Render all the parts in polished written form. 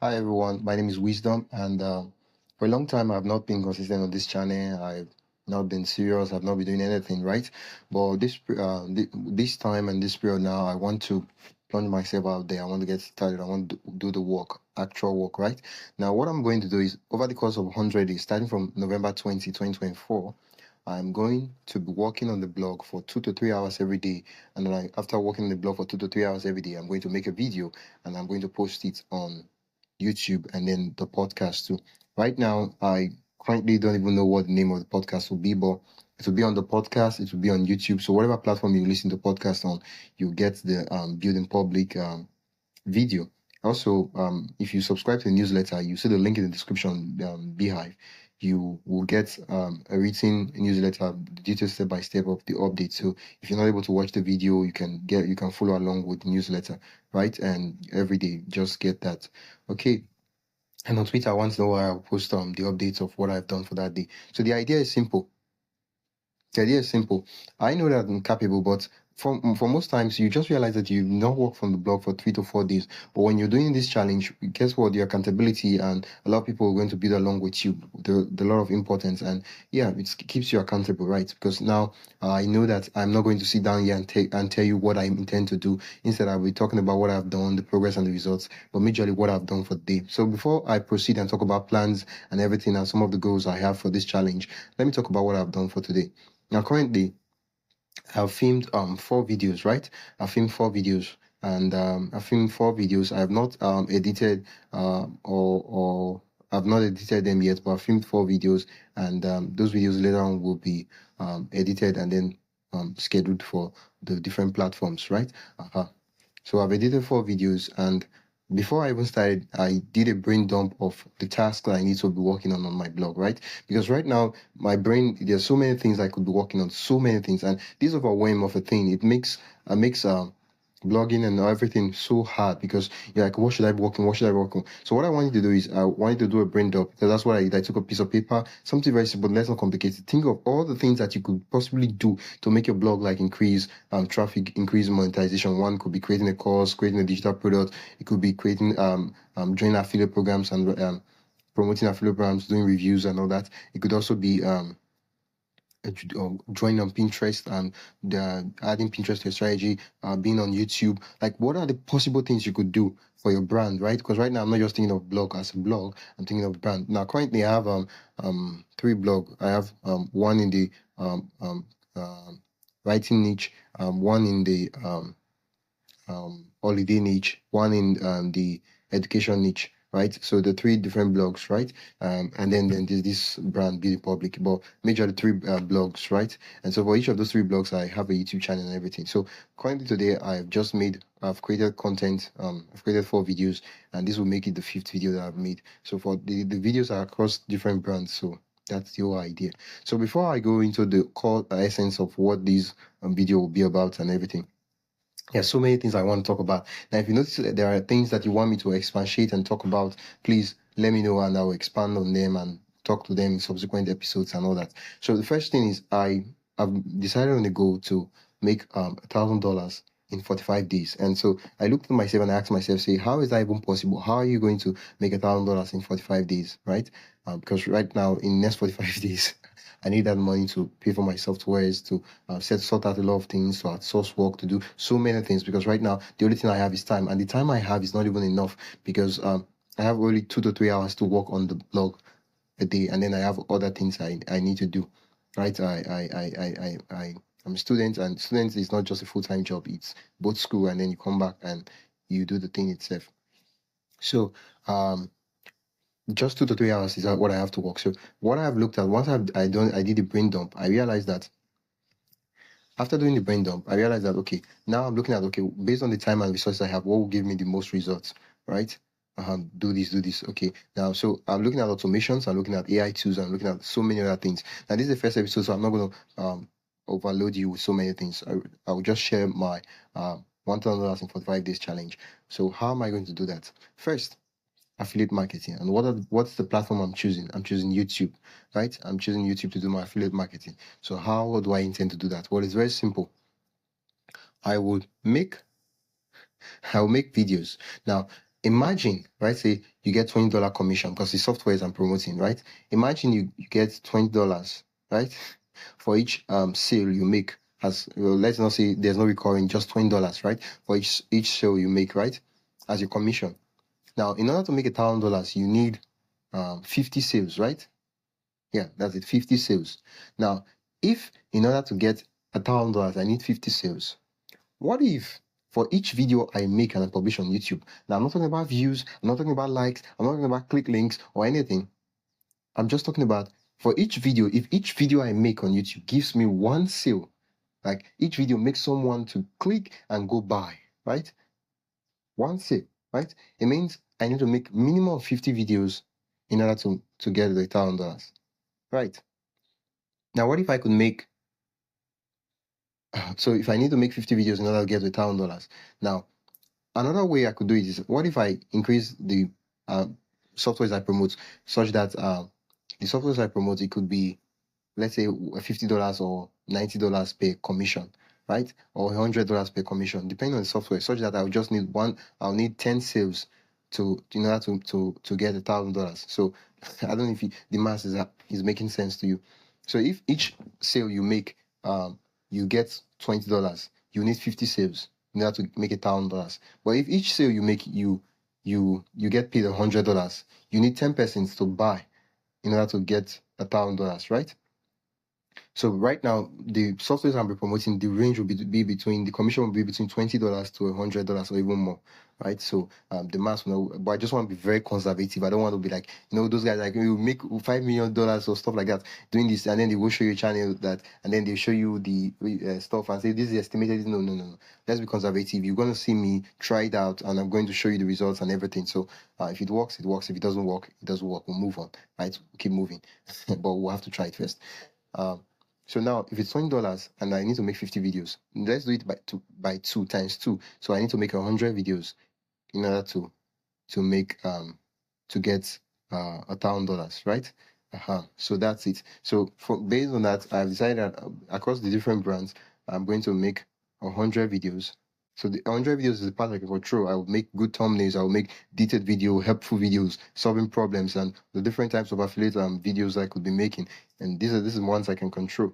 Hi everyone, my name is Wisdom, and for a long time I've not been consistent on this channel. I've not been serious. I've not been doing anything, right? But this time and this period now, I want to plunge myself out there. I want to get started. I want to do the work, actual work, right? Now, what I'm going to do is over the course of 100 days, starting from November 2024. I'm going to be working on the blog for 2 to 3 hours every day, and then after working on the blog for 2 to 3 hours every day, I'm going to make a video and I'm going to post it on YouTube, and then the podcast too. Right now, I currently don't even know what the name of the podcast will be, but it will be on the podcast, it will be on YouTube. So whatever platform you listen to podcast on, you get the Building Public video. Also, if you subscribe to the newsletter, you see the link in the description, Beehive. You will get a written newsletter, the details step by step of the update. So if you're not able to watch the video, you can follow along with the newsletter, right? And every day, just get that. Okay. And on Twitter, once in a while, I'll post the updates of what I've done for that day. So the idea is simple. The idea is simple. I know that I'm capable, but for most times, you just realize that you not work from the blog for 3 to 4 days. But when you're doing this challenge, guess what? Your accountability and a lot of people are going to build along with you. The lot of importance, and yeah, it keeps you accountable, right? Because now I know that I'm not going to sit down here and tell you what I intend to do. Instead, I'll be talking about what I've done, the progress and the results, but majorly what I've done for the day. So before I proceed and talk about plans and everything and some of the goals I have for this challenge, let me talk about what I've done for today. Now, currently, I've filmed 4 videos, right? I filmed 4 videos, and I filmed 4 videos. I have not edited or I've not edited them yet, but I filmed 4 videos, and those videos later on will be edited and then scheduled for the different platforms, right? So I've edited 4 videos, and before I even started, I did a brain dump of the tasks that I need to be working on my blog, right? Because right now, my brain, there's so many things I could be working on, so many things, and this overwhelm of a thing, it makes blogging and everything so hard because you're like, what should I be working? What should I be working? So what I wanted to do is I wanted to do a brain dump. So that's what I did. I took a piece of paper, something very simple, let's not complicate it. Think of all the things that you could possibly do to make your blog like increase traffic, increase monetization. One could be creating a course, creating a digital product. It could be creating joining affiliate programs and promoting affiliate programs, doing reviews and all that. It could also be join on Pinterest and adding Pinterest to your strategy, being on YouTube. Like, what are the possible things you could do for your brand, right? Because right now I'm not just thinking of blog as a blog, I'm thinking of brand. Now, currently I have 3 blog. I have one in the writing niche, one in the holiday niche, one in the education niche, right? So the 3 different blogs, right? And then there's this brand Building Public, but majorly 3 blogs, right? And so for each of those 3 blogs, I have a YouTube channel and everything. So currently today, I've created content. I've created 4 videos, and this will make it the 5th video that I've made. So for the videos are across different brands. So that's the whole idea. So before I go into the core essence of what this video will be about and everything, there's so many things I want to talk about. Now, if you notice that there are things that you want me to expatiate and talk about, please let me know and I'll expand on them and talk to them in subsequent episodes and all that. So the first thing is I've decided on a goal to make $1,000 in 45 days. And so I looked at myself and I asked myself, say, how is that even possible? How are you going to make $1,000 in 45 days, right? Because right now in next 45 days, I need that money to pay for my softwares, to sort out a lot of things, to outsource work, to do so many things. Because right now, the only thing I have is time, and the time I have is not even enough because I have only 2 to 3 hours to work on the blog a day, and then I have other things I need to do. Right? I'm a student, and student is not just a full-time job. It's both school, and then you come back and you do the thing itself. So just 2 to 3 hours is what I have to work. So what I've looked at, once I did the brain dump, I realized that after doing the brain dump, I realized that okay, now I'm looking at okay, based on the time and resources I have, what will give me the most results, right? Do this. Okay. Now, so I'm looking at automations, I'm looking at AI tools, I'm looking at so many other things. Now, this is the first episode, so I'm not going to overload you with so many things. I will just share my $1,000 in 45 days challenge. So, how am I going to do that? First, affiliate marketing. And what's the platform I'm choosing? I'm choosing YouTube, right? I'm choosing YouTube to do my affiliate marketing. So how do I intend to do that? Well, it's very simple. I will make videos. Now, imagine, right? Say you get $20 commission because the software is I'm promoting, right? Imagine you get $20, right? For each sale you make. As well, let's not say there's no recurring, just $20, right? For each sale you make, right? As your commission. Now, in order to make $1,000, you need 50 sales, right? Yeah, that's it, 50 sales. Now, if in order to get $1,000, I need 50 sales, what if for each video I make and I publish on YouTube, now I'm not talking about views, I'm not talking about likes, I'm not talking about click links or anything. I'm just talking about for each video, if each video I make on YouTube gives me one sale, like each video makes someone to click and go buy, right? One sale, right? It means I need to make minimum of 50 videos in order to get the $1,000, right? Now, what if I could make so if I need to make 50 videos in order to get the $1,000, now another way I could do it is what if I increase the uh, softwares I promote such that the softwares I promote, it could be, let's say, $50 or $90 per commission, right? Or $100 per commission, depending on the software, such that I'll need 10 sales in order to get $1,000. So I don't know if the math is making sense to you. So if each sale you make, you get $20, you need 50 sales in order to make $1,000. But if each sale you make, you get paid $100, you need 10 persons to buy in order to get $1,000, right? So right now, the softwares I'll be promoting, the range will be between, the commission will be between $20 to $100 or even more, right? So the mass will know, but I just want to be very conservative. I don't want to be like, those guys like you make $5 million or stuff like that doing this, and then they will show you a channel that, and then they show you the stuff and say this is estimated. No, no, no, no. Let's be conservative. You're going to see me try it out, and I'm going to show you the results and everything. So if it works, it works. If it doesn't work, it doesn't work. We'll move on, right? Keep moving, but we'll have to try it first. So now, if it's $20 and I need to make 50 videos, let's do it by two times two. So I need to make 100 videos in order to get $1,000, right? So that's it. So based on that, I've decided that across the different brands, I'm going to make 100 videos. So the 100 videos is the part I can control. I will make good thumbnails. I will make detailed video, helpful videos, solving problems, and the different types of affiliate videos I could be making. And these are ones I can control.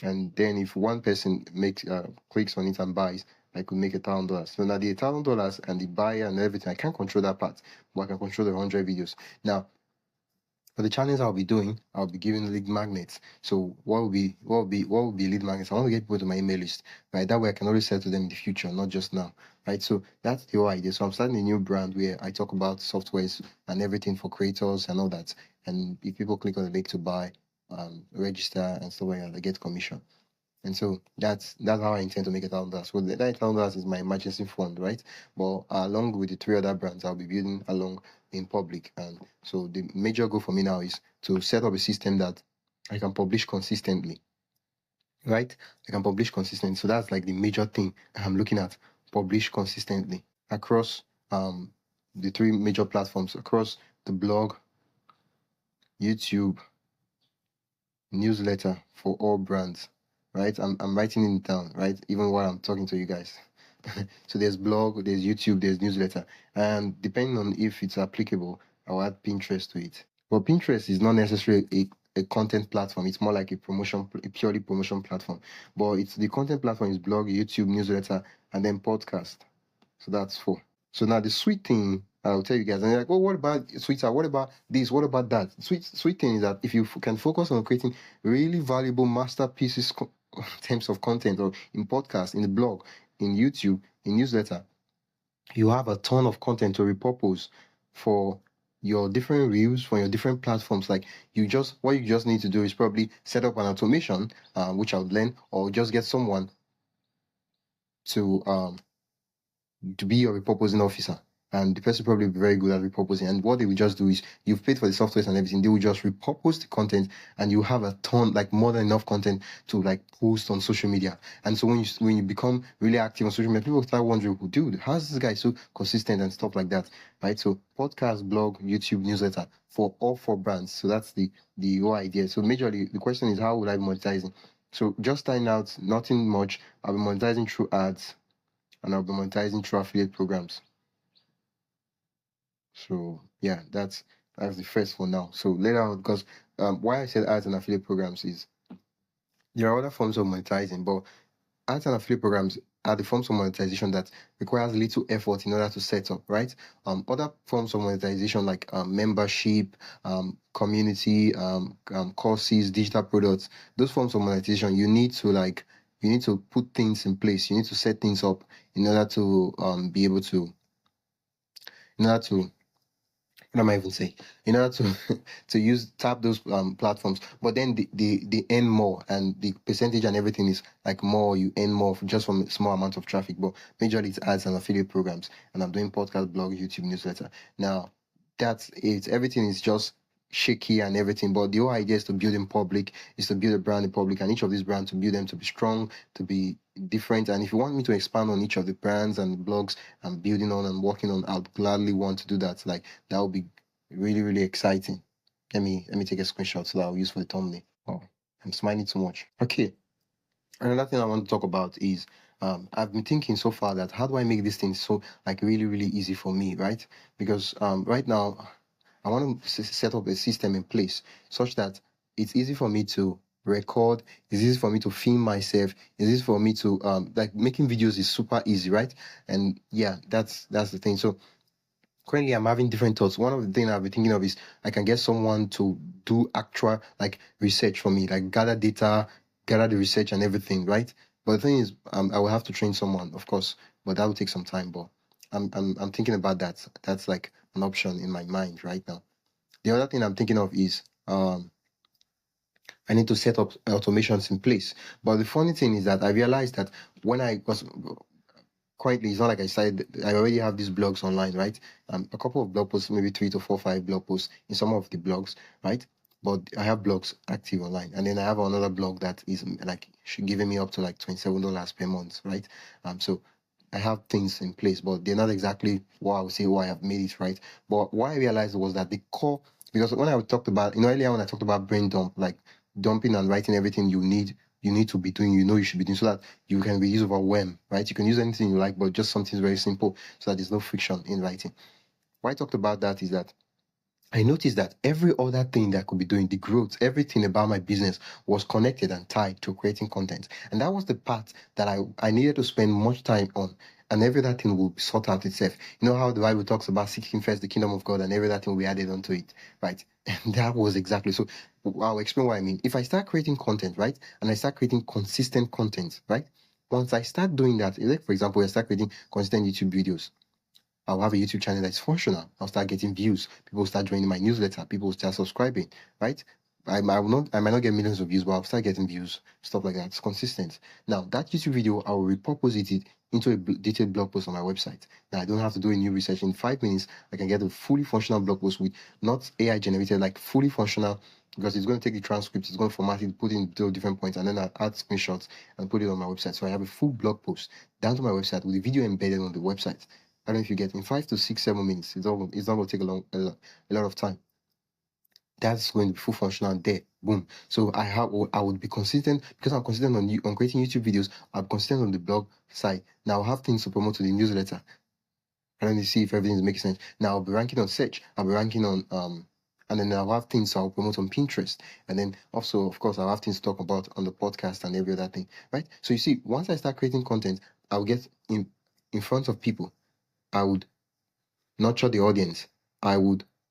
And then if one person makes clicks on it and buys, I could make $1,000. So now the $1,000 and the buyer and everything, I can't control that part, but I can control the 100 videos. Now, for the challenge I'll be doing, I'll be giving lead magnets. So what will be lead magnets? I want to get people to my email list, right? That way I can always sell to them in the future, not just now, right? So that's the whole idea. So I'm starting a new brand where I talk about softwares and everything for creators and all that. And if people click on the link to buy, register and stuff like that, they get commission. And so that's how I intend to make $1,000. So that $1,000 is my emergency fund, right? But along with the three other brands, I'll be building along in public. And so the major goal for me now is to set up a system that I can publish consistently, right? I can publish consistently. So that's like the major thing I'm looking at: publish consistently across the three major platforms, across the blog, YouTube, newsletter for all brands, right? I'm writing it down, right? Even while I'm talking to you guys. So there's blog, there's YouTube, there's newsletter. And depending on if it's applicable, I'll add Pinterest to it. But Pinterest is not necessarily a content platform. It's more like a purely promotion platform. But it's the content platform is blog, YouTube, newsletter, and then podcast. So that's four. So now the sweet thing I'll tell you guys, and you're like, oh, what about sweeter? What about this? What about that? Sweet thing is that if you can focus on creating really valuable masterpieces in terms of content, or in podcast, in the blog, in YouTube, in newsletter, you have a ton of content to repurpose for your different reels, for your different platforms. Like what you just need to do is probably set up an automation, which I would learn, or just get someone to be your repurposing officer. And the person probably be very good at repurposing. And what they will just do is you've paid for the software and everything. They will just repurpose the content, and you have a ton, like more than enough content to like post on social media. And so when you become really active on social media, people start wondering, dude, how's this guy so consistent and stuff like that, right? So podcast, blog, YouTube, newsletter for all four brands. So that's the whole idea. So majorly the question is, how would I be monetizing? So just starting out, nothing much. I'll be monetizing through ads, and I'll be monetizing through affiliate programs. So yeah, that's the first for now. So later on, because why I said ads and affiliate programs is there are other forms of monetizing, but ads and affiliate programs are the forms of monetization that requires little effort in order to set up, right? Other forms of monetization like membership, community, courses, digital products, those forms of monetization, you need to put things in place. You need to set things up in order to be able to, in order to what am I even saying? In order to to use tap those platforms, but then they earn more, and the percentage and everything is like more. You earn more just from a small amount of traffic, but majorly it's ads and affiliate programs. And I'm doing podcast, blog, YouTube, newsletter. Now that's it. Everything is just shaky and everything, but the whole idea is to build in public, is to build a brand in public, and each of these brands to build them to be strong, to be different. And if you want me to expand on each of the brands and blogs I'm building on and working on, I'd gladly want to do that. Like that would be really, really exciting. Let me take a screenshot so that I'll use for the thumbnail. Oh, I'm smiling too much. Okay. Another thing I want to talk about is I've been thinking so far that how do I make this thing so like really, really easy for me, right? Because right now I want to set up a system in place such that it's easy for me to record, it's easy for me to film myself, it's easy for me to like making videos is super easy, right? And yeah, that's the thing. So currently I'm having different thoughts. One of the things I've been thinking of is I can get someone to do actual like research for me, like gather data, gather the research and everything, right? But the thing is, I will have to train someone, of course, but that will take some time. But I'm thinking about that. That's like an option in my mind right now. The other thing I'm thinking of is I need to set up automations in place. But the funny thing is that I realized that when I was currently, it's not like I started, I already have these blogs online, right? A couple of blog posts, maybe 3 to 4, 5 blog posts in some of the blogs, right? But I have blogs active online, and then I have another blog that is like giving me up to like $27 per month, right? So I have things in place, but they're not exactly what I would say why I've made it, right? But what I realized was that the core, because when I talked about, earlier when I talked about brain dump, like dumping and writing everything you need to be doing, you should be doing so that you can reduce overwhelm, right? You can use anything you like, but just something very simple so that there's no friction in writing. Why I talked about that is that I noticed that every other thing that I could be doing, the growth, everything about my business was connected and tied to creating content. And that was the part that I needed to spend much time on. And every other thing will sort out itself. You know how the Bible talks about seeking first the kingdom of God and every other thing will be added onto it, right? And that was exactly so. I'll explain what I mean. If I start creating content, right, and I start creating consistent content, right, once I start doing that, like for example, I start creating consistent YouTube videos, I'll have a YouTube channel that's functional. I'll start getting views. People will start joining my newsletter. People will start subscribing, right? I might not get millions of views, but I'll start getting views, stuff like that. It's consistent. Now, that YouTube video, I will repurpose it into a detailed blog post on my website. Now, I don't have to do a new research. In 5 minutes, I can get a fully functional blog post with not AI generated, like fully functional, because it's going to take the transcript, it's going to format it, put in different points, and then I'll add screenshots and put it on my website. So I have a full blog post down to my website with the video embedded on the website. I don't know if you get in 5 to 6, 7 minutes. It's not going to take a lot of time. That's going to be full functional there. Boom. So I would be consistent because I'm consistent on creating YouTube videos. I'm consistent on the blog side. Now I have things to promote to the newsletter. I don't see if everything is making sense. Now I'll be ranking on search. I'll be ranking on and then I'll have things I'll promote on Pinterest. And then also, of course, I'll have things to talk about on the podcast and every other thing. Right? So you see, once I start creating content, I'll get in front of people. I would nurture the audience.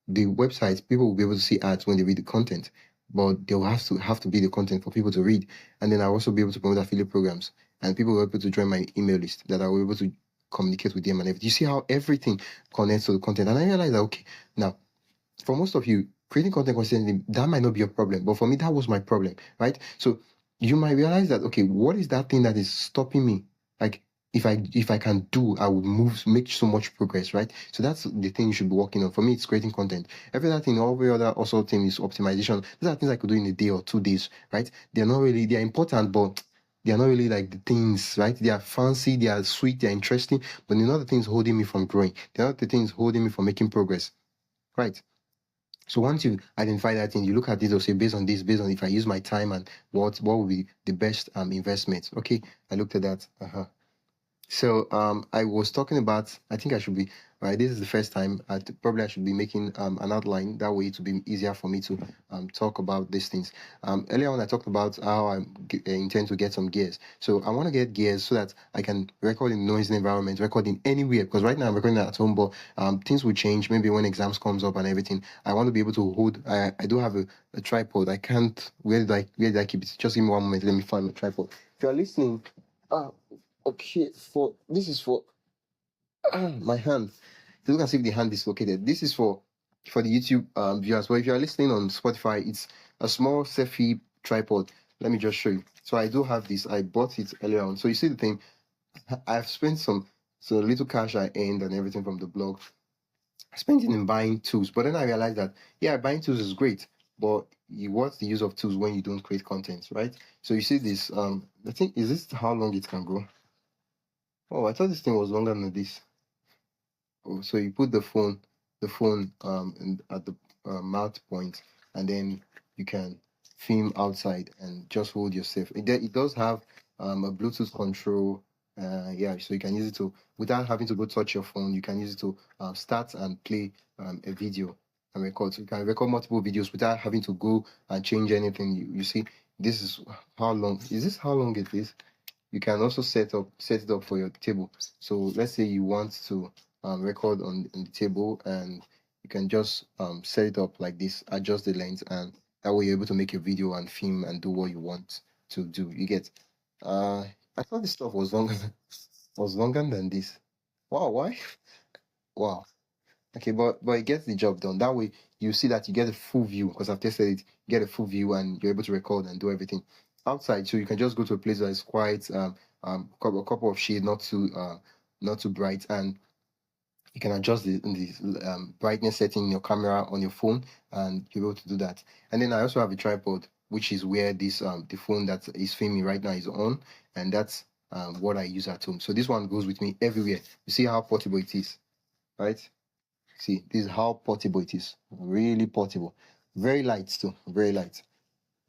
The website, people will be able to see ads when they read the content, but they'll have to be the content for people to read. And then I'll also be able to promote affiliate programs, and people will be able to join my email list that I will be able to communicate with them and everything. You see how everything connects to the content. And I realized that okay, now for most of you, creating content consistently, that might not be a problem. But for me, that was my problem, right? So you might realize that, okay, what is that thing that is stopping me? Like, if I can do, I would make so much progress, right? So that's the thing you should be working on. For me, it's creating content. Every other thing, every other also thing is optimization. These are things I could do in a day or 2 days, right? They're important, but they are not really like the things, right? They are fancy, they are sweet, they are interesting, but they're not the things holding me from growing. They're not the things holding me from making progress, right? So once you identify that thing, you look at this or say based on this, based on if I use my time and what will be the best investment. Okay, I looked at that. So I was talking about, I think I should be right? This is the first time. Probably I should be making an outline. That way it will be easier for me to talk about these things. Earlier on, I talked about how I intend to get some gears. So I want to get gears so that I can record in noisy environment, record in anywhere. Because right now I'm recording at home, but things will change. Maybe when exams comes up and everything, I want to be able to hold. I do have a tripod. I can't. Where did I keep it? Just give me one moment. Let me find my tripod. If you are listening, uh, okay. For this is for my hand. It looks as if the hand is located. This is for the YouTube viewers. But if you are listening on Spotify, it's a small selfie tripod. Let me just show you. So I do have this. I bought it earlier on. So you see the thing. I've spent some so little cash I earned and everything from the blog. I spent it in buying tools, but then I realized that yeah, buying tools is great, but what's the use of tools when you don't create content, right? So you see this. I think is this how long it can go? Oh, I thought this thing was longer than this. Oh, so you put the phone at the mouth point, and then you can film outside and just hold yourself. It does have a Bluetooth control. Yeah, so you can use it to without having to go touch your phone. You can use it to start and play a video and record. So you can record multiple videos without having to go and change anything. You see, this is how long. Is this how long it is? You can also set it up for your table. So let's say you want to record on the table, and you can just set it up like this, adjust the length, and that way you're able to make your video and film and do what you want to do. You get I thought this stuff was longer was longer than this. Wow, why? Wow. Okay, but it gets the job done. That way, you see that you get a full view because I've tested it. You get a full view, and you're able to record and do everything outside. So you can just go to a place that is quiet, a couple of shade, not too bright, and you can adjust the brightness setting in your camera on your phone, and you're able to do that. And then I also have a tripod, which is where this the phone that is filming right now is on, and that's what I use at home. So this one goes with me everywhere. You see how portable it is, right? See, this is how portable it is. Really portable. Very light too. Very light.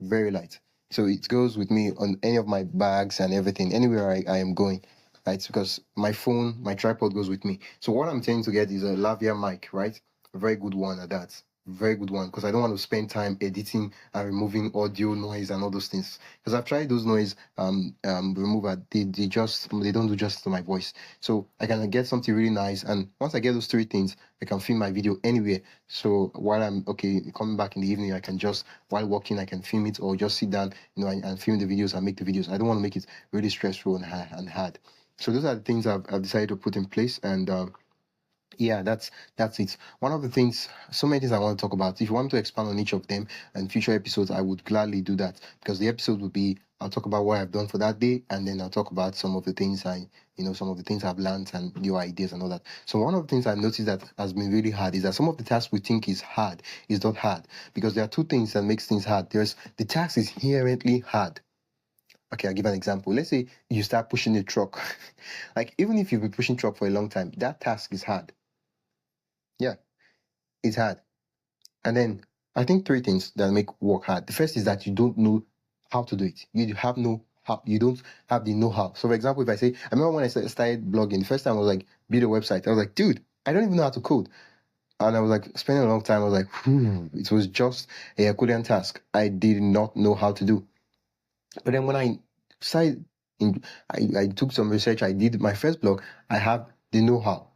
Very light. So it goes with me on any of my bags and everything, anywhere I am going. Right? Because my phone, my tripod goes with me. So what I'm trying to get is a lavalier mic, right? A very good one at that. Very good one. Because I don't want to spend time editing and removing audio noise and all those things. Because I've tried those noise remover. They don't do justice to my voice. So I can get something really nice. And once I get those three things, I can film my video anywhere. So while I'm coming back in the evening, I can just while walking, I can film it, or just sit down, and film the videos and make the videos. I don't want to make it really stressful and hard. So those are the things I've decided to put in place, and yeah, that's it. One of the things, so many things I want to talk about. If you want me to expand on each of them and future episodes, I would gladly do that, because the episode would be I'll talk about what I've done for that day, and then I'll talk about some of the things some of the things I've learned and new ideas and all that. So one of the things I've noticed that has been really hard is that some of the tasks we think is hard is not hard, because there are two things that makes things hard. There's the task is inherently hard. Okay, I'll give an example. Let's say you start pushing a truck. Like, even if you've been pushing truck for a long time, that task is hard. Yeah, it's hard. And then I think three things that make work hard. The first is that you don't know how to do it. You have no how. You don't have the know-how. So, for example, if I say, I remember when I started blogging, the first time I was like, build a website. I was like, dude, I don't even know how to code. And I was like, spending a long time. I was like, it was just a Herculean task. I did not know how to do. But then when I started, I took some research. I did my first blog. I have the know-how,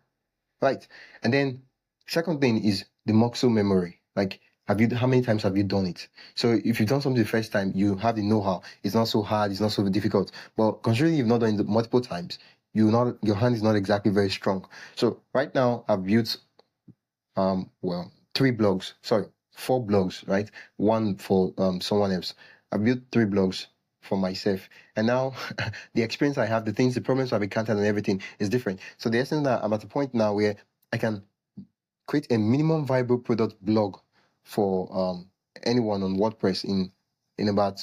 right? And then second thing is the muscle memory. Like, how many times have you done it? So if you've done something the first time, you have the know-how. It's not so hard. It's not so difficult. But considering you've not done it multiple times, your hand is not exactly very strong. So right now I've built three blogs. Sorry, four blogs. Right, one for someone else. I built three blogs for myself, and now the experience I have, the problems I've encountered, and everything is different. So the essence that I'm at a point now where I can create a minimum viable product blog for anyone on WordPress in about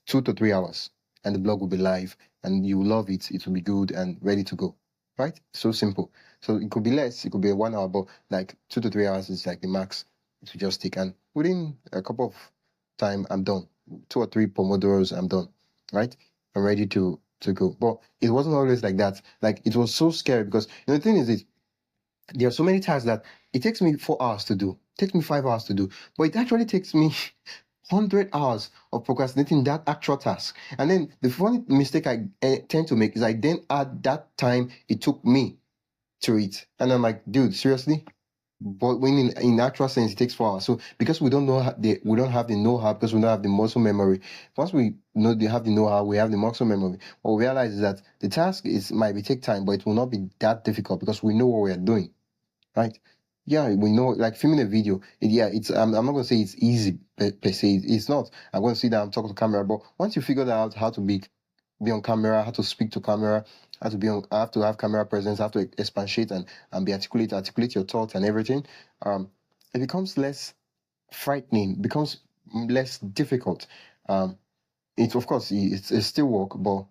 2 to 3 hours, and the blog will be live, and you will love it. It will be good and ready to go. Right? So simple. So it could be less, it could be 1 hour, but like 2 to 3 hours is like the max to just take. And within a couple of time, I'm done. 2 or 3 pomodoros, I'm done. Right? I'm ready to go. But it wasn't always like that. Like, it was so scary because the thing is this. There are so many tasks that it takes me 4 hours to do, takes me 5 hours to do, but it actually takes me 100 hours of procrastinating that actual task. And then the funny mistake I tend to make is I then add that time it took me to it, and I'm like, dude, seriously? But when in actual sense, it takes 4 hours. So because we don't have the know-how, because we don't have the muscle memory. Once we know they have the know-how, we have the muscle memory. What we realize is that the task is might be take time, but it will not be that difficult because we know what we are doing, right? Yeah, we know, like filming a video. Yeah, it's I'm not gonna say it's easy per se. It's not. I'm gonna sit down, talk to camera. But once you figure out how to be on camera, how to speak to camera, how to be on, have to have camera presence, have to expatiate and be articulate your thoughts and everything. It becomes less frightening, becomes less difficult. Um, it's of course it's still work, but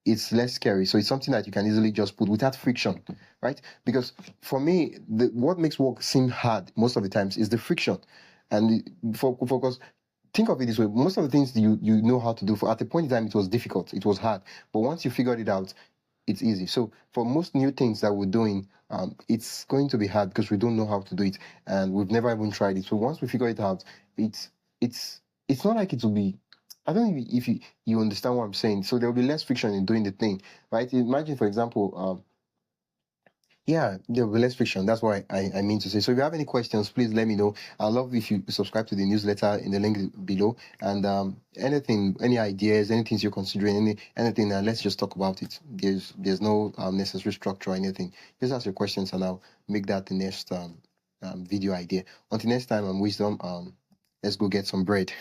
it's less scary. So it's something that you can easily just put without friction, right? Because for me, what makes work seem hard most of the times is the friction. And for focus, think of it this way: most of the things you know how to do, for at a point in time it was difficult, it was hard, but once you figured it out, it's easy. So for most new things that we're doing, it's going to be hard because we don't know how to do it and we've never even tried it. So once we figure it out, it's it's it's not like it will be. I don't know if you understand what I'm saying. So there will be less friction in doing the thing, right? Imagine, for example, yeah, there will be less friction. That's what I mean to say. So if you have any questions, please let me know. I'd love if you subscribe to the newsletter in the link below. And anything, any ideas, anything you're considering, anything, let's just talk about it. There's no necessary structure or anything. Just ask your questions and I'll make that the next video idea. Until next time, I'm Wisdom. Let's go get some bread.